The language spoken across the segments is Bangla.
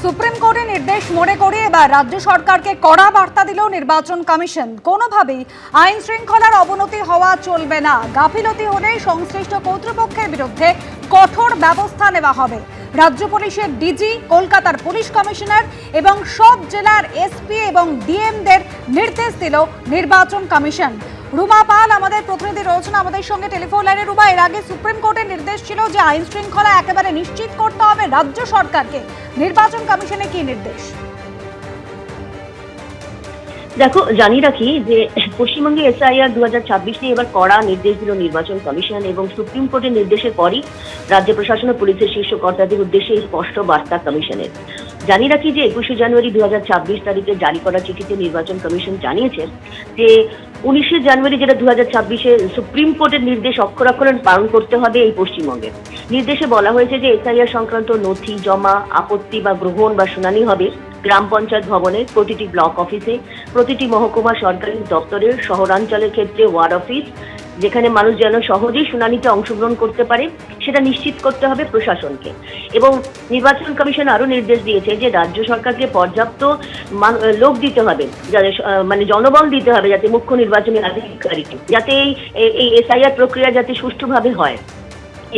সুপ্রিম কোর্টের নির্দেশ মনে করে এবার রাজ্য সরকারকে কড়া বার্তা দিল নির্বাচন কমিশন। কোনোভাবেই আইন শৃঙ্খলার অবনতি হওয়া চলবে না, গাফিলতি হলে সংশ্লিষ্ট কর্তৃপক্ষের বিরুদ্ধে কঠোর ব্যবস্থা নেওয়া হবে। রাজ্য পুলিশের ডিজি, কলকাতার পুলিশ কমিশনার এবং সব জেলার এসপি এবং ডিএমদের নির্দেশ দিল নির্বাচন কমিশন। রুমা পাল আমাদের প্রতিনিধি রয়েছেন আমাদের সঙ্গে টেলিফোন লাইনে। রুমা, এর আগে সুপ্রিম কোর্টের নির্দেশ ছিল যে আইন শৃঙ্খলা একেবারে নিশ্চিত করতে হবে রাজ্য সরকারকে, নির্বাচন কমিশনের কি নির্দেশ? দেখো, জানিয়ে রাখি যে পশ্চিমবঙ্গে এসআইআর 2026 নিয়ে এবার কড়া নির্দেশ দিল নির্বাচন কমিশন এবং সুপ্রিম কোর্টের নির্দেশের পরই রাজ্য প্রশাসন ও পুলিশের শীর্ষ কর্তাদের উদ্দেশ্যে এই স্পষ্ট বার্তা কমিশনের। জানিয়ে রাখি যে 21শে জানুয়ারি 2026 তারিখে জারি করা চিঠিতে নির্বাচন কমিশন জানিয়েছে যে 19শে জানুয়ারি যেটা 2026-এ সুপ্রিম কোর্টের নির্দেশ অক্ষরে অক্ষরে পালন করতে হবে এই পশ্চিমবঙ্গে। নির্দেশে বলা হয়েছে যে এসআইআর সংক্রান্ত নথি জমা, আপত্তি বা গ্রহণ বা শুনানি হবে গ্রাম পঞ্চায়েত ভবনের প্রতিটি ব্লক অফিসে, প্রতিটি মহকুমা সরকারি দপ্তরের, শহরাঞ্চলের ক্ষেত্রে ওয়ার্ড অফিস, যেখানে মানুষ যেন সহজেই শুনানিতে অংশগ্রহণ করতে পারে সেটা নিশ্চিত করতে হবে প্রশাসনকে। এবং নির্বাচন কমিশন আরো নির্দেশ দিয়েছে যে রাজ্য সরকারকে পর্যাপ্ত লোক দিতে হবে, মানে জনবল দিতে হবে যাতে মুখ্য নির্বাচনী আধিকারিক যাতে এই এসআইআর প্রক্রিয়া যাতে সুষ্ঠুভাবে হয়।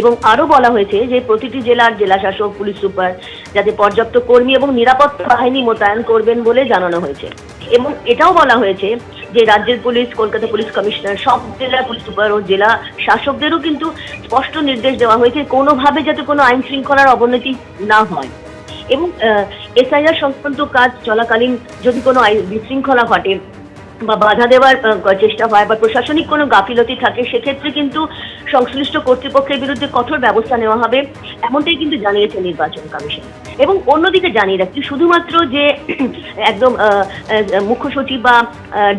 এবং আরো বলা হয়েছে যে প্রতিটি জেলার জেলা শাসক, পুলিশ সুপার যাতে পর্যাপ্ত কর্মী এবং নিরাপত্তা বাহিনী মোতায়েন করবেন বলে জানানো হয়েছে। এবং এটাও বলা হয়েছে যে রাজ্যের পুলিশ, কলকাতা পুলিশ কমিশনার, সব জেলা পুলিশ সুপার ও জেলা শাসকদেরও কিন্তু স্পষ্ট নির্দেশ দেওয়া হয়েছে কোনোভাবে যাতে কোনো আইন শৃঙ্খলার অবনতি না হয়। এবং এসআইআর সংক্রান্ত কাজ চলাকালীন যদি কোনো আইন বিশৃঙ্খলা ঘটে বা বাধা দেওয়ার চেষ্টা হয় বা প্রশাসনিক কোনো গাফিলতি থাকে সেক্ষেত্রে কিন্তু সংশ্লিষ্ট কর্তৃপক্ষের বিরুদ্ধে কঠোর ব্যবস্থা নেওয়া হবে, এমনটাই কিন্তু জানিয়েছে নির্বাচন কমিশন। এবং অন্যদিকে জানিয়ে রাখছি শুধুমাত্র যে একদম মুখ্য সচিব বা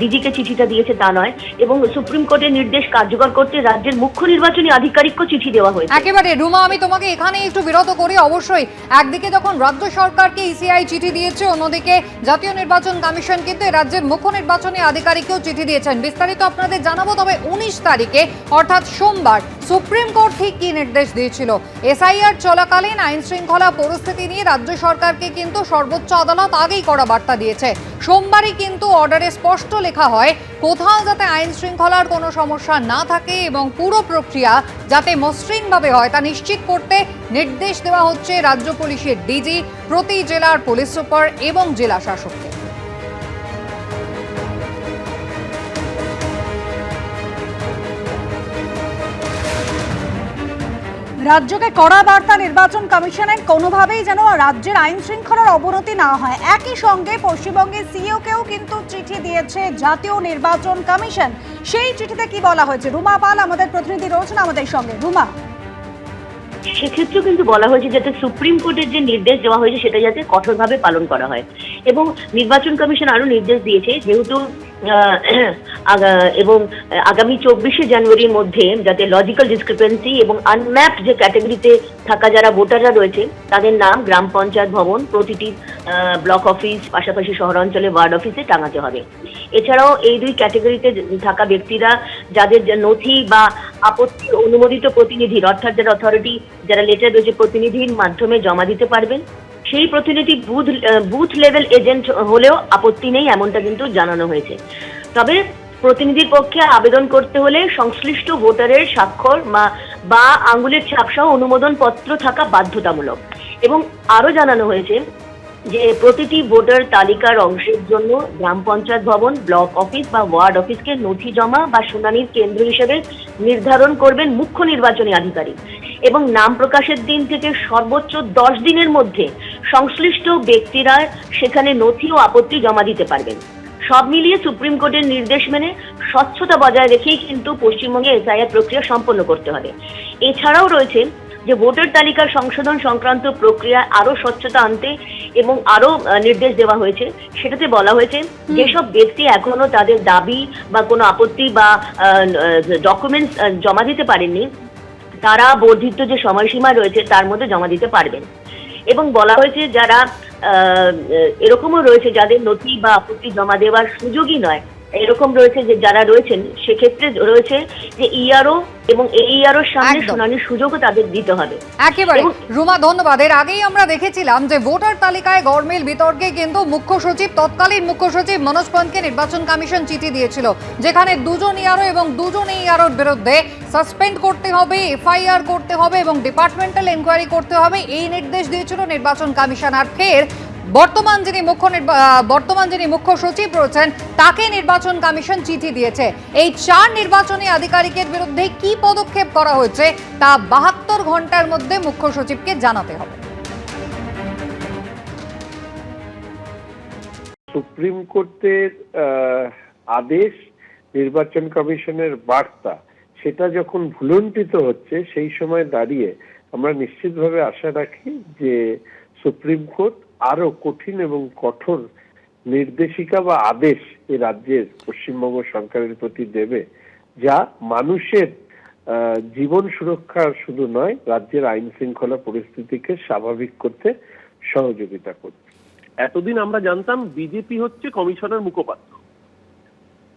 ডিজিকে চিঠিটা দিয়েছে তা নয়, এবং সুপ্রিম কোর্টের নির্দেশ কার্যকর করতে রাজ্যের মুখ্য নির্বাচনী আধিকারিককে চিঠি দেওয়া হয়েছে। একেবারে রুমা, আমি তোমাকে এখানে একটু বিরত করি। অবশ্যই একদিকে যখন রাজ্য সরকারকে ইসিআই চিঠি দিয়েছে, অন্যদিকে জাতীয় নির্বাচন কমিশন কিন্তু রাজ্যের মুখ্য নির্বাচনী আধিকারিককেও চিঠি দিয়েছেন। বিস্তারিত আপনাদের জানাবো। তবে 19 তারিখে অর্থাৎ সোমবার সুপ্রিম কোর্ট ঠিক কি নির্দেশ দিয়েছিল? এসআইআর চলাকালীন আইন শৃঙ্খলা পরিস্থিতি নিয়ে রাজ্য সরকারকে কিন্তু সর্বোচ্চ আদালত আগেই কড়া বার্তা দিয়েছে। সোমবারই কিন্তু অর্ডারে স্পষ্ট লেখা হয় কোথাও যাতে আইন শৃঙ্খলার কোনো সমস্যা না থাকে এবং পুরো প্রক্রিয়া যাতে মসৃণভাবে হয় তা নিশ্চিত করতে নির্দেশ দেওয়া হচ্ছে রাজ্য পুলিশের ডিজি, প্রতি জেলার পুলিশ সুপার এবং জেলা শাসককে। রাজ্যকে কড়া বার্তা নির্বাচন কমিশনের, কোনোভাবেই যেন রাজ্যের আইন শৃঙ্খলার অবনতি না হয়। একই সঙ্গে পশ্চিমবঙ্গের সিইওকেও কিন্তু চিঠি দিয়েছে জাতীয় নির্বাচন কমিশন। সেই চিঠিতে কি বলা হয়েছে? রুমা পাল আমাদের প্রতিনিধি রয়েছেন আমাদের সঙ্গে। রুমা, সেক্ষেত্রেও কিন্তু বলা হয়েছে যাতে সুপ্রিম কোর্টের যে নির্দেশ দেওয়া হয়েছে সেটা যাতে কঠোরভাবে পালন করা হয়। এবং নির্বাচন কমিশন আরো নির্দেশ দিয়েছে যেহেতু এবং আগামী 24শে জানুয়ারির মধ্যে যাতে লজিক্যাল ডিসক্রিপেন্সি এবং আনম্যাপড যে ক্যাটাগরিতে থাকা যারা ভোটাররা রয়েছে তাদের নাম গ্রাম পঞ্চায়েত ভবন, প্রতিটি ব্লক অফিস, পাশাপাশি শহরাঞ্চলে ওয়ার্ড অফিসে টাঙাতে হবে। এছাড়াও এই দুই ক্যাটাগরিতে থাকা ব্যক্তিরা যাদের নথি বা আপত্তি অনুমোদিত প্রতিনিধির, অর্থাৎ যারা অথরিটি, যারা লেটার রয়েছে প্রতিনিধির মাধ্যমে জমা দিতে পারবেন। সেই প্রতিনিধি বুথ লেভেল এজেন্ট হলেও আপত্তি নেই, এমনটা কিন্তু জানানো হয়েছে। তবে প্রতিনিধির পক্ষে আবেদন করতে হলে সংশ্লিষ্ট ভোটারের স্বাক্ষর বা আঙ্গুলের ছাপসহ অনুমোদন পত্র থাকা বাধ্যতামূলক। এবং আরো জানানো হয়েছে যে প্রতিটি ভোটার তালিকার অংশের জন্য গ্রাম পঞ্চায়েত ভবন, ব্লক অফিস বা ওয়ার্ড অফিসকে নথি জমা বা শুনানির কেন্দ্র হিসেবে নির্ধারণ করবেন মুখ্য নির্বাচনী আধিকারিক। এবং নাম প্রকাশের দিন থেকে সর্বোচ্চ 10 দিনের মধ্যে সংশ্লিষ্ট ব্যক্তিরা সেখানে নথি ও আপত্তি জমা দিতে পারবেন। সব মিলিয়ে সুপ্রিম কোর্টের নির্দেশ মেনে স্বচ্ছতা বজায় রেখেই কিন্তু পশ্চিমবঙ্গে এসআইআর প্রক্রিয়া সম্পন্ন করতে হবে। এছাড়াও রয়েছে যে ভোটার তালিকার সংশোধন সংক্রান্ত প্রক্রিয়া আরো স্বচ্ছতা আনতে এবং আরো নির্দেশ দেওয়া হয়েছে। সেটাতে বলা হয়েছে যেসব ব্যক্তি এখনো তাদের দাবি বা কোনো আপত্তি বা ডকুমেন্টস জমা দিতে পারেননি তারা বর্ধিত যে সময়সীমা রয়েছে তার মধ্যে জমা দিতে পারবেন। এবং বলা হয়েছে যারা এরকমও রয়েছে যাদের নথি বা আপত্তি জমা দেওয়ার সুযোগই নয়, এরকম রয়েছে যে যারা রয়েছেন সেক্ষেত্রে রয়েছে যে ইআরও এবং এইআরওর সামনে একদম। শুনানির সুযোগও তাদের দিতে হবে। একেবারে এবং- রুমা, ধন্যবাদ। এর আগেই আমরা দেখেছিলাম যে ভোটার তালিকায় গরমিল বিতর্কে কিন্তু মুখ্য সচিব, তৎকালীন মুখ্য সচিব মনোজ পন্তকে নির্বাচন কমিশন চিঠি দিয়েছিল, যেখানে দুজন ইআরও এবং দুজন ইআরওর বিরুদ্ধে সাসপেন্ড করতে হবে, এফআইআর করতে হবে এবং ডিপার্টমেন্টাল এনকোয়ারি করতে হবে, এই নির্দেশ দিয়েছিল নির্বাচন কমিশন। আর ফের বর্তমান যিনি মুখ্য সচিব রয়েছেন তাকে নির্বাচন কমিশন চিঠি দিয়েছে। এই 4 নির্বাচনী আধিকারিকের বিরুদ্ধে কি পদক্ষেপ করা হয়েছে তা 72 ঘন্টার মধ্যে মুখ্য সচিবকে জানাতে হবে। সুপ্রিম কোর্টের আদেশ, নির্বাচন কমিশনের বার্তা, সেটা যখন ভুলুণ্ঠিত হচ্ছে সেই সময় দাঁড়িয়ে আমরা নিশ্চিতভাবে আশা রাখি যে সুপ্রিম কোর্ট আরো কঠিন এবং কঠোর নির্দেশিকা বা আদেশ এই রাজ্যের পশ্চিমবঙ্গ সরকারের প্রতি দেবে, যা মানুষের জীবন সুরক্ষা শুধু নয়, রাজ্যের আইন শৃঙ্খলা পরিস্থিতিকে স্বাভাবিক করতে সহযোগিতা করবে। এতদিন আমরা জানতাম বিজেপি হচ্ছে কমিশনের মুখপাত্র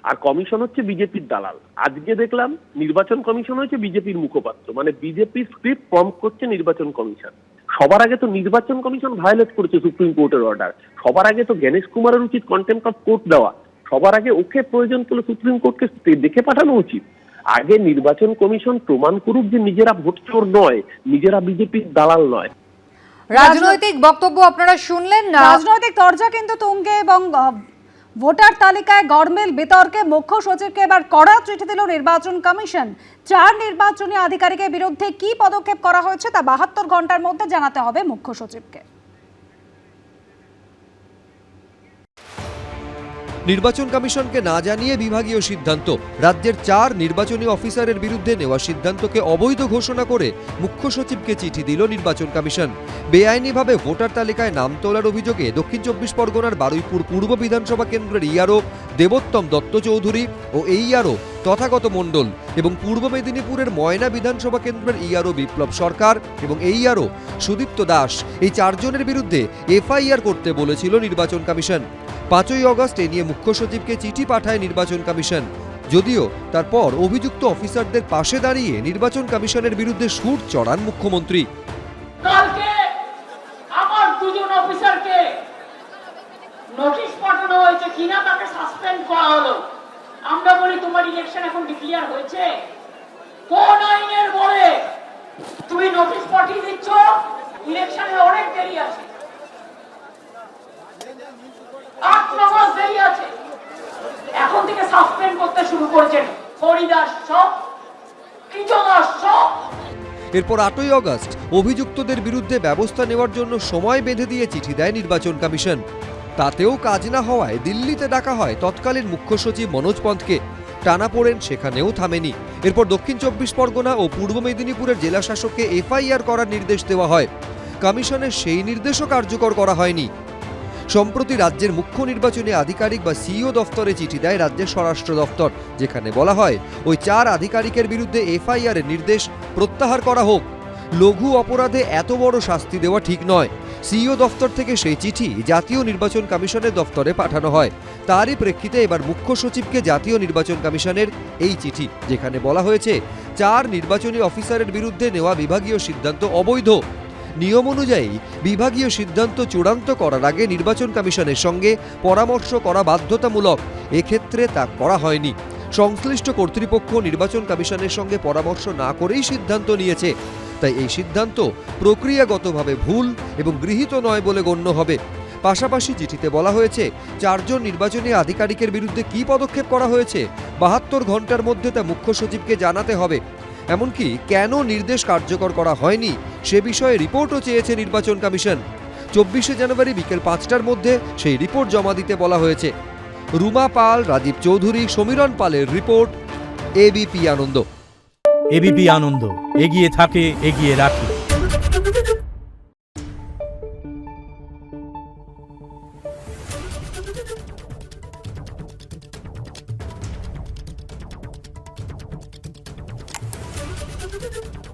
আর কমিশন হচ্ছে বিজেপির দালাল। আজকে দেখলাম নির্বাচন কমিশন হচ্ছে বিজেপির মুখপাত্র, মানে বিজেপির স্ক্রিপ্ট প্রম্পট করছে নির্বাচন কমিশন। সবার আগে তো নির্বাচন কমিশন ভায়োলেট করেছে সুপ্রিম কোর্টের অর্ডার। সবার আগে তো জ্ঞানেশ কুমারের উচিত কন্টেম্প্ট অফ কোর্ট দেওয়া। সবার আগে ওকে প্রয়োজন করলে সুপ্রিম কোর্টকে দেখে পাঠানো উচিত। আগে নির্বাচন কমিশন প্রমাণ করুক যে নিজেরা ভোট চোর নয়, নিজেরা বিজেপির দালাল নয়। রাজনৈতিক বক্তব্য আপনারা শুনলেন না। রাজনৈতিক তরজা কিন্তু তুঙ্গে এবং ভোটার তালিকায় গরমিল বিতর্কে মুখ্য সচিবকে এবার কড়া চিঠি দিল নির্বাচন কমিশন। 4 নির্বাচনী আধিকারিকের বিরুদ্ধে কি পদক্ষেপ করা হয়েছে তা 72 ঘন্টার মধ্যে জানাতে হবে মুখ্য সচিবকে। নির্বাচন কমিশনকে না জানিয়ে বিভাগীয় সিদ্ধান্ত, রাজ্যের 4 নির্বাচনী অফিসারের বিরুদ্ধে নেওয়া সিদ্ধান্তকে অবৈধ ঘোষণা করে মুখ্য সচিবকে চিঠি দিল নির্বাচন কমিশন। বেআইনিভাবে ভোটার তালিকায় নাম তোলার অভিযোগে দক্ষিণ 24 পরগনার বারুইপুর পূর্ব বিধানসভা কেন্দ্রের ইআরও দেবোত্তম দত্ত চৌধুরী ও এইআরও তথাগত মণ্ডল এবং পূর্ব মেদিনীপুরের ময়না বিধানসভা কেন্দ্রের ইআরও বিপ্লব সরকার এবং এইআরও সুদীপ্ত দাস, এই 4 জনের বিরুদ্ধে এফআইআর করতে বলেছিল নির্বাচন কমিশন। 5ই অগস্ট এ নিয়ে মুখ্য সচিবকে চিঠি পাঠায় নির্বাচন কমিশন। যদিও তারপর অভিযুক্ত অফিসারদের পাশে দাঁড়িয়ে নির্বাচন কমিশনের বিরুদ্ধে সুর চড়ান মুখ্যমন্ত্রী। কালকে আমার 2 জন অফিসারকে নোটিশ পাঠানো হয়েছে কিনা তাকে সাসপেন্ড করা হলো। আমরা বলি তোমার ইলেকশন এখন ডিক্লেয়ার হয়েছে, কোন আইনের বলে তুমি নোটিশ পাঠিয়ে দিচ্ছ? ইলেকশনের অনেক দেরি আছে, 8-9 মাস দেরি আছে, এখন থেকে সাসপেন্ড করতে শুরু করেছেন হরিদাস সব, কৃতদাস সব। এরপর 8ই অগস্ট অভিযুক্তদের বিরুদ্ধে ব্যবস্থা নেওয়ার জন্য সময় বেঁধে দিয়ে চিঠি দেয় নির্বাচন কমিশন। তাতেও কাজ না হওয়ায় দিল্লিতে ডাকা হয় তৎকালীন মুখ্য সচিব মনোজ পন্তকে। টানাপোড়েন সেখানেও থামেনি। এরপর দক্ষিণ 24 পরগনা ও পূর্ব মেদিনীপুরের জেলা শাসককে এফআইআর করার নির্দেশ দেওয়া হয়। কমিশনের সেই নির্দেশও কার্যকর করা হয়নি। সম্প্রতি রাজ্যের মুখ্য নির্বাচনী আধিকারিক বা সিইও দফতরে চিঠি দেয় রাজ্যের স্বরাষ্ট্র দফতর, যেখানে বলা হয় ওই 4 আধিকারিকের বিরুদ্ধে এফআইআর এর নির্দেশ প্রত্যাহার করা হোক। লঘু অপরাধে এত বড় শাস্তি দেওয়া ঠিক নয়। সিইও দফতর থেকে সেই চিঠি জাতীয় নির্বাচন কমিশনের দফতরে পাঠানো হয়। তারই প্রেক্ষিতে এবার মুখ্য সচিবকে জাতীয় নির্বাচন কমিশনের এই চিঠি, যেখানে বলা হয়েছে 4 নির্বাচনী অফিসারের বিরুদ্ধে নেওয়া বিভাগীয় সিদ্ধান্ত অবৈধ। নিয়ম অনুযায়ী বিভাগীয় সিদ্ধান্ত চূড়ান্ত করার আগে নির্বাচন কমিশনের সঙ্গে পরামর্শ করা বাধ্যতামূলক। এক্ষেত্রে তা করা হয়নি। সংশ্লিষ্ট কর্তৃপক্ষ নির্বাচন কমিশনের সঙ্গে পরামর্শ না করেই সিদ্ধান্ত নিয়েছে। তাই এই সিদ্ধান্ত প্রক্রিয়াগতভাবে ভুল এবং গৃহীত নয় বলে গণ্য হবে। পাশাপাশি চিঠিতে বলা হয়েছে 4 জন নির্বাচনী আধিকারিকের বিরুদ্ধে কী পদক্ষেপ করা হয়েছে 72 ঘন্টার মধ্যে তা মুখ্য সচিবকে জানাতে হবে। এমনকি কেন নির্দেশ কার্যকর করা হয়নি সে বিষয়ে রিপোর্টও চেয়েছে নির্বাচন কমিশন। 24শে জানুয়ারি বিকেল 5টার মধ্যে সেই রিপোর্ট জমা দিতে বলা হয়েছে। রুমা পাল, রাজীব চৌধুরী, সমীরণ পালের রিপোর্ট, এবিপি আনন্দ। এবিপি আনন্দ, এগিয়ে থাকে, এগিয়ে রাখে। Thank you.